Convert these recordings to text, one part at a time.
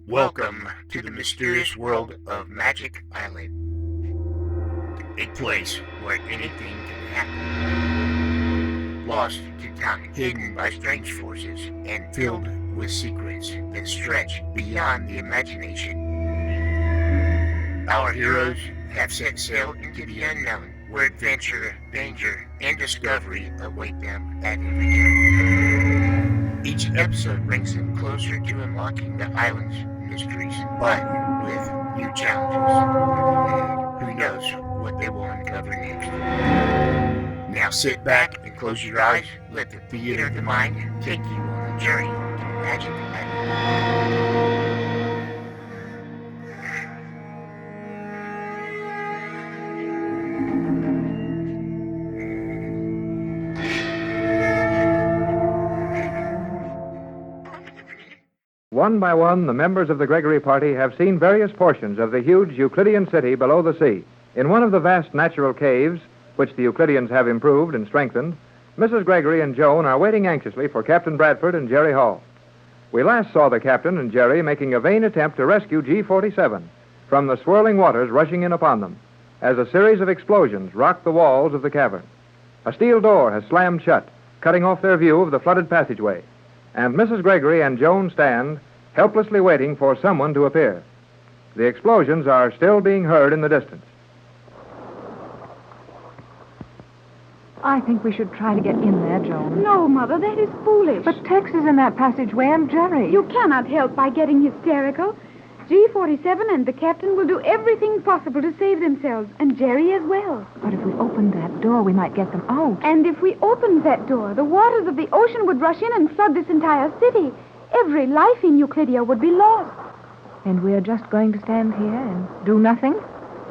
Welcome to the mysterious world of Magic Island, a place where anything can happen. Lost to time, hidden by strange forces, and filled with secrets that stretch beyond the imagination. Our heroes have set sail into the unknown, where adventure, danger, and discovery await them at every turn. Each episode brings them closer to unlocking the island's mysteries, but with new challenges. Who knows what they will uncover next? Now sit back and close your eyes. Let the theater of the mind take you on a journey to Magic Island. One by one, the members of the Gregory party have seen various portions of the huge Euclidean city below the sea. In one of the vast natural caves, which the Euclideans have improved and strengthened, Mrs. Gregory and Joan are waiting anxiously for Captain Bradford and Jerry Hall. We last saw the captain and Jerry making a vain attempt to rescue G-47 from the swirling waters rushing in upon them, as a series of explosions rocked the walls of the cavern. A steel door has slammed shut, cutting off their view of the flooded passageway, and Mrs. Gregory and Joan stand helplessly waiting for someone to appear. The explosions are still being heard in the distance. I think we should try to get in there, Joan. No, Mother, that is foolish. But Tex is in that passageway and Jerry. You cannot help by getting hysterical. G-47 and the captain will do everything possible to save themselves, and Jerry as well. But if we opened that door, we might get them out. And if we opened that door, the waters of the ocean would rush in and flood this entire city. Every life in Euclidia would be lost. And we're just going to stand here and do nothing?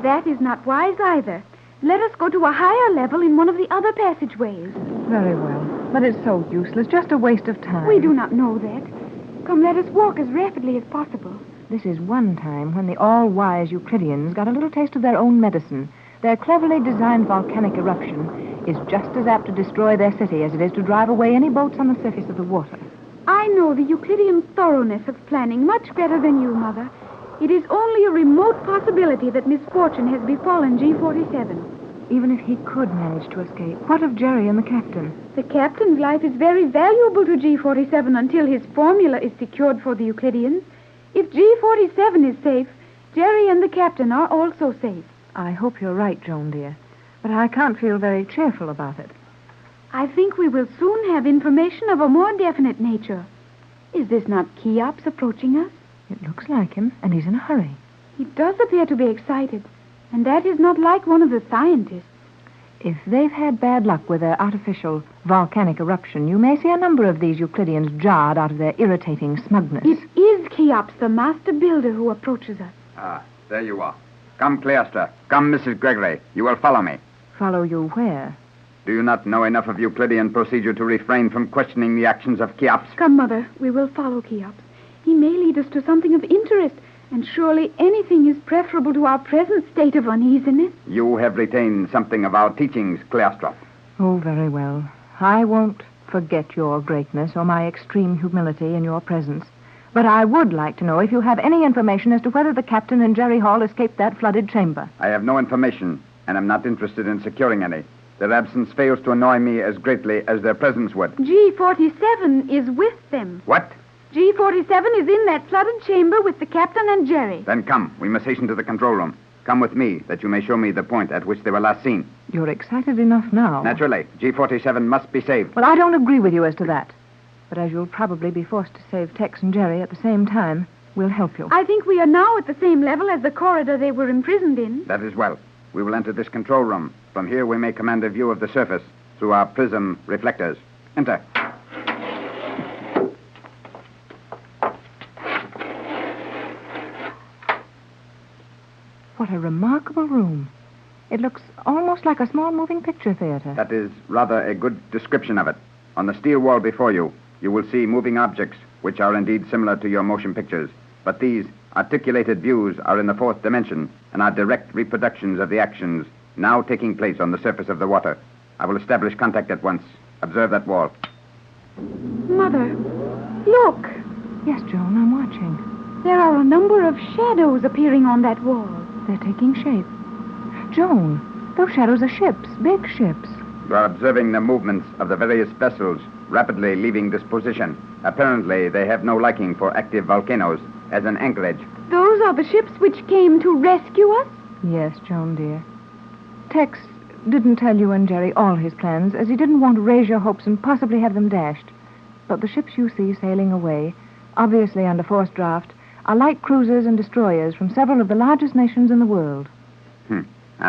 That is not wise either. Let us go to a higher level in one of the other passageways. Very well. But it's so useless, just a waste of time. We do not know that. Come, let us walk as rapidly as possible. This is one time when the all-wise Euclideans got a little taste of their own medicine. Their cleverly designed volcanic eruption is just as apt to destroy their city as it is to drive away any boats on the surface of the water. I know the Euclidean thoroughness of planning much better than you, Mother. It is only a remote possibility that misfortune has befallen G-47. Even if he could manage to escape, what of Jerry and the captain? The captain's life is very valuable to G-47 until his formula is secured for the Euclideans. If G-47 is safe, Jerry and the captain are also safe. I hope you're right, Joan, dear. But I can't feel very cheerful about it. I think we will soon have information of a more definite nature. Is this not Cheops approaching us? It looks like him, and he's in a hurry. He does appear to be excited, and that is not like one of the scientists. If they've had bad luck with their artificial volcanic eruption, you may see a number of these Euclideans jarred out of their irritating smugness. It is Cheops, the master builder, who approaches us. Ah, there you are. Come, Cleostra. Come, Mrs. Gregory. You will follow me. Follow you where? Do you not know enough of Euclidean procedure to refrain from questioning the actions of Cheops? Come, Mother. We will follow Cheops. He may lead us to something of interest, and surely anything is preferable to our present state of uneasiness. You have retained something of our teachings, Cleostra. Oh, very well. I won't forget your greatness or my extreme humility in your presence. But I would like to know if you have any information as to whether the captain and Jerry Hall escaped that flooded chamber. I have no information, and am not interested in securing any. Their absence fails to annoy me as greatly as their presence would. G-47 is with them. What? G-47 is in that flooded chamber with the captain and Jerry. Then come. We must hasten to the control room. Come with me, that you may show me the point at which they were last seen. You're excited enough now. Naturally. G-47 must be saved. Well, I don't agree with you as to that. But as you'll probably be forced to save Tex and Jerry at the same time, we'll help you. I think we are now at the same level as the corridor they were imprisoned in. That is well. We will enter this control room. From here, we may command a view of the surface through our prism reflectors. Enter. What a remarkable room. It looks almost like a small moving picture theater. That is rather a good description of it. On the steel wall before you, you will see moving objects, which are indeed similar to your motion pictures. But these articulated views are in the fourth dimension and are direct reproductions of the actions now taking place on the surface of the water. I will establish contact at once. Observe that wall. Mother, look. Yes, Joan, I'm watching. There are a number of shadows appearing on that wall. They're taking shape. Joan, those shadows are ships, big ships. You are observing the movements of the various vessels rapidly leaving this position. Apparently, they have no liking for active volcanoes as an anchorage. Those are the ships which came to rescue us? Yes, Joan, dear. Tex didn't tell you and Jerry all his plans, as he didn't want to raise your hopes and possibly have them dashed. But the ships you see sailing away, obviously under forced draft, are light cruisers and destroyers from several of the largest nations in the world.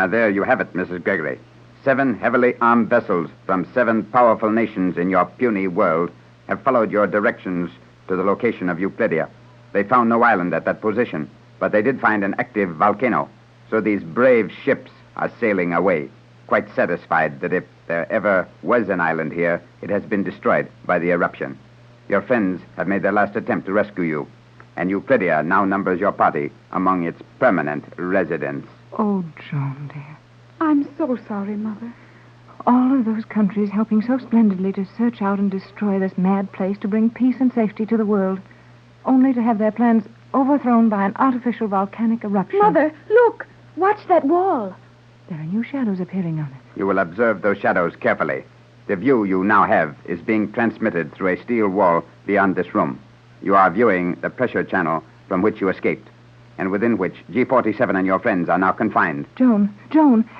There you have it, Mrs. Gregory. 7 heavily armed vessels from 7 powerful nations in your puny world have followed your directions to the location of Euclidia. They found no island at that position, but they did find an active volcano. So these brave ships are sailing away, quite satisfied that if there ever was an island here, it has been destroyed by the eruption. Your friends have made their last attempt to rescue you, and Euclidia now numbers your party among its permanent residents. Oh, Joan, dear. I'm so sorry, Mother. All of those countries helping so splendidly to search out and destroy this mad place to bring peace and safety to the world, only to have their plans overthrown by an artificial volcanic eruption. Mother, look! Watch that wall. There are new shadows appearing on it. You will observe those shadows carefully. The view you now have is being transmitted through a steel wall beyond this room. You are viewing the pressure channel from which you escaped, and within which G47 and your friends are now confined. Joan,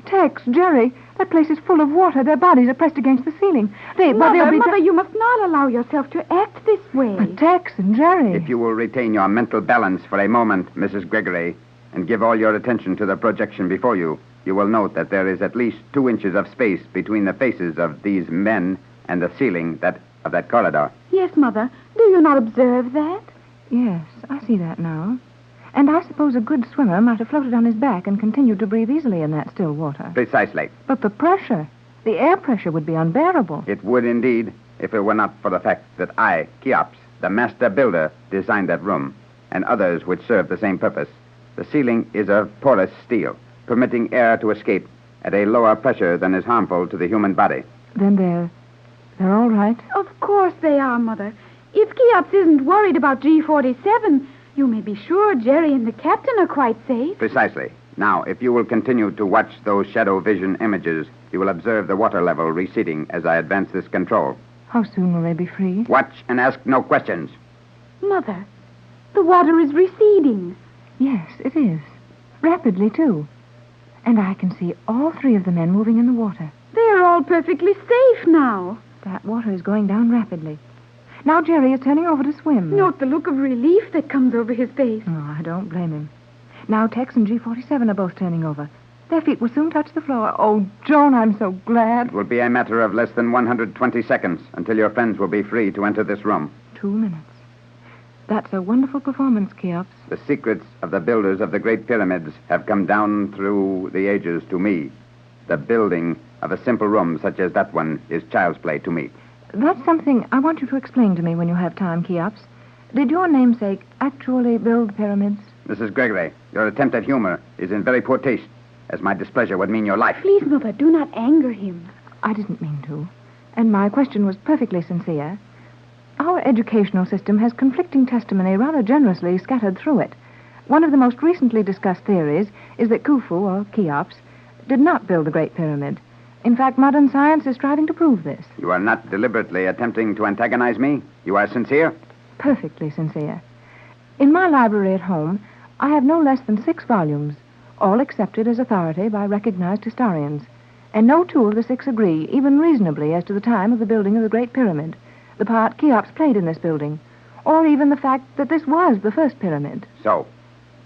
Tex, Jerry, that place is full of water. Their bodies are pressed against the ceiling. Mother, you must not allow yourself to act this way. But Tex and Jerry... If you will retain your mental balance for a moment, Mrs. Gregory, and give all your attention to the projection before you, you will note that there is at least 2 inches of space between the faces of these men and the ceiling of that corridor. Yes, Mother. Do you not observe that? Yes, I see that now. And I suppose a good swimmer might have floated on his back and continued to breathe easily in that still water. Precisely. But the pressure, the air pressure would be unbearable. It would indeed, if it were not for the fact that I, Cheops, the master builder, designed that room, and others which serve the same purpose. The ceiling is of porous steel, permitting air to escape at a lower pressure than is harmful to the human body. Then they're all right? Of course they are, Mother. If Cheops isn't worried about G47, you may be sure Jerry and the captain are quite safe. Precisely. Now, if you will continue to watch those shadow vision images, you will observe the water level receding as I advance this control. How soon will they be free? Watch and ask no questions. Mother, the water is receding. Yes, it is. Rapidly, too. And I can see all 3 of the men moving in the water. They're all perfectly safe now. That water is going down rapidly. Now Jerry is turning over to swim. Note the look of relief that comes over his face. Oh, I don't blame him. Now Tex and G47 are both turning over. Their feet will soon touch the floor. Oh, Joan, I'm so glad. It will be a matter of less than 120 seconds until your friends will be free to enter this room. 2 minutes. That's a wonderful performance, Cheops. The secrets of the builders of the Great Pyramids have come down through the ages to me. The building of a simple room such as that one is child's play to me. That's something I want you to explain to me when you have time, Cheops. Did your namesake actually build pyramids? Mrs. Gregory, your attempt at humor is in very poor taste, as my displeasure would mean your life. Please, Mother, do not anger him. I didn't mean to. And my question was perfectly sincere. Our educational system has conflicting testimony rather generously scattered through it. One of the most recently discussed theories is that Khufu, or Cheops, did not build the Great Pyramid. In fact, modern science is striving to prove this. You are not deliberately attempting to antagonize me? You are sincere? Perfectly sincere. In my library at home, I have no less than 6 volumes, all accepted as authority by recognized historians. And no 2 of the 6 agree, even reasonably, as to the time of the building of the Great Pyramid, the part Cheops played in this building, or even the fact that this was the first pyramid. So,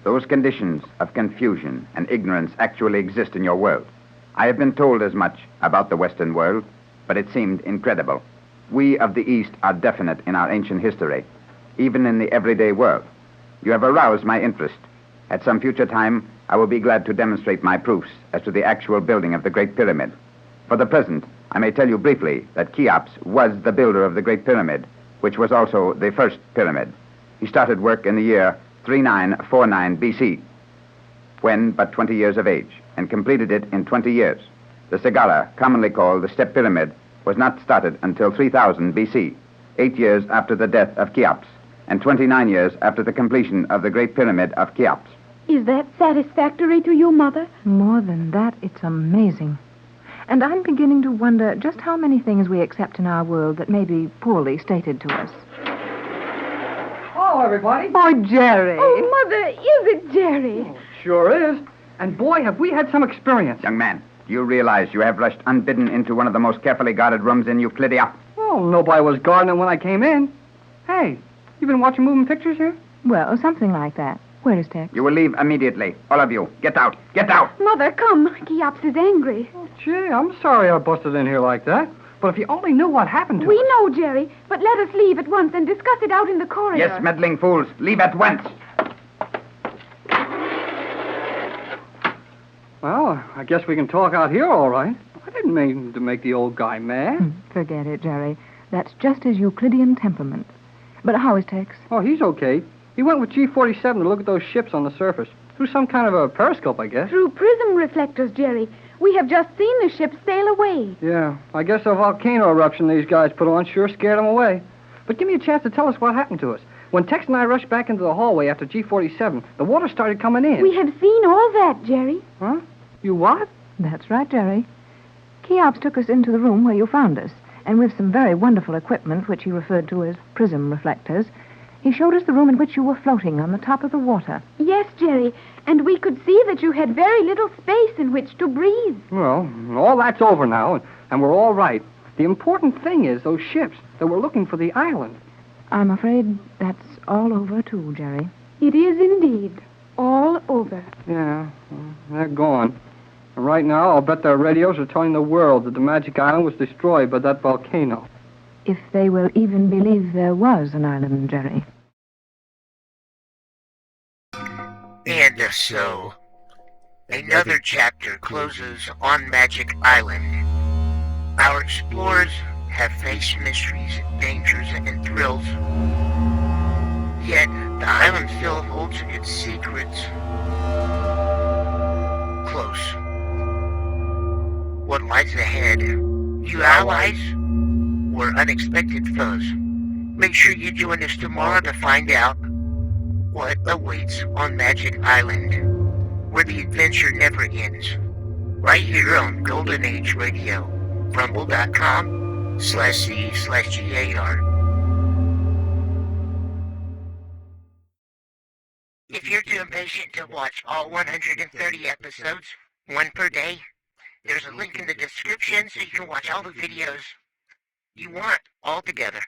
those conditions of confusion and ignorance actually exist in your world. I have been told as much about the Western world, but it seemed incredible. We of the East are definite in our ancient history, even in the everyday world. You have aroused my interest. At some future time, I will be glad to demonstrate my proofs as to the actual building of the Great Pyramid. For the present, I may tell you briefly that Cheops was the builder of the Great Pyramid, which was also the first pyramid. He started work in the year 3949 BC, when but 20 years of age, and completed it in 20 years. The Sagara, commonly called the Step Pyramid, was not started until 3000 BC, 8 years after the death of Cheops. and 29 years after the completion of the Great Pyramid of Cheops. Is that satisfactory to you, Mother? More than that, it's amazing. And I'm beginning to wonder just how many things we accept in our world that may be poorly stated to us. Hello, everybody. Oh, Jerry. Oh, Mother, is it Jerry? Sure is. And boy, have we had some experience. Young man, do you realize you have rushed unbidden into one of the most carefully guarded rooms in Euclidia? Oh, nobody was guarding it when I came in. Hey, you been watching moving pictures here? Well, something like that. Where is Tex? You will leave immediately. All of you. Get out. Get out. Mother, come. Cheops is angry. Gee, I'm sorry I busted in here like that. But if you only knew what happened to We us. know, Jerry, but let us leave at once and discuss it out in the corridor. Yes, meddling fools. Leave at once. Well, I guess we can talk out here all right. I didn't mean to make the old guy mad. Forget it, Jerry. That's just his Euclidean temperament. But how is Tex? Oh, he's okay. He went with G47 to look at those ships on the surface. Through some kind of a periscope, I guess. Through prism reflectors, Jerry. We have just seen the ship sail away. Yeah, I guess the volcano eruption these guys put on sure scared them away. But give me a chance to tell us what happened to us. When Tex and I rushed back into the hallway after G47, the water started coming in. We have seen all that, Jerry. Huh? You what? That's right, Jerry. Cheops took us into the room where you found us, and with some very wonderful equipment, which he referred to as prism reflectors, he showed us the room in which you were floating on the top of the water. Yes, Jerry, and we could see that you had very little space in which to breathe. Well, all that's over now, and we're all right. The important thing is those ships that were looking for the island. I'm afraid that's all over, too, Jerry. It is indeed all over. Yeah, well, they're gone. And right now, I'll bet their radios are telling the world that the Magic Island was destroyed by that volcano. If they will even believe there was an island, Jerry. And so, another chapter closes on Magic Island. Our explorers have faced mysteries, dangers, and thrills. Yet, the island still holds its secrets close. What lies ahead? New allies or unexpected foes? Make sure you join us tomorrow to find out what awaits on Magic Island, where the adventure never ends. Right here on Golden Age Radio, rumble.com/C/GAR. If you're too impatient to watch all 130 episodes, one per day, there's a link in the description so you can watch all the videos you want all together.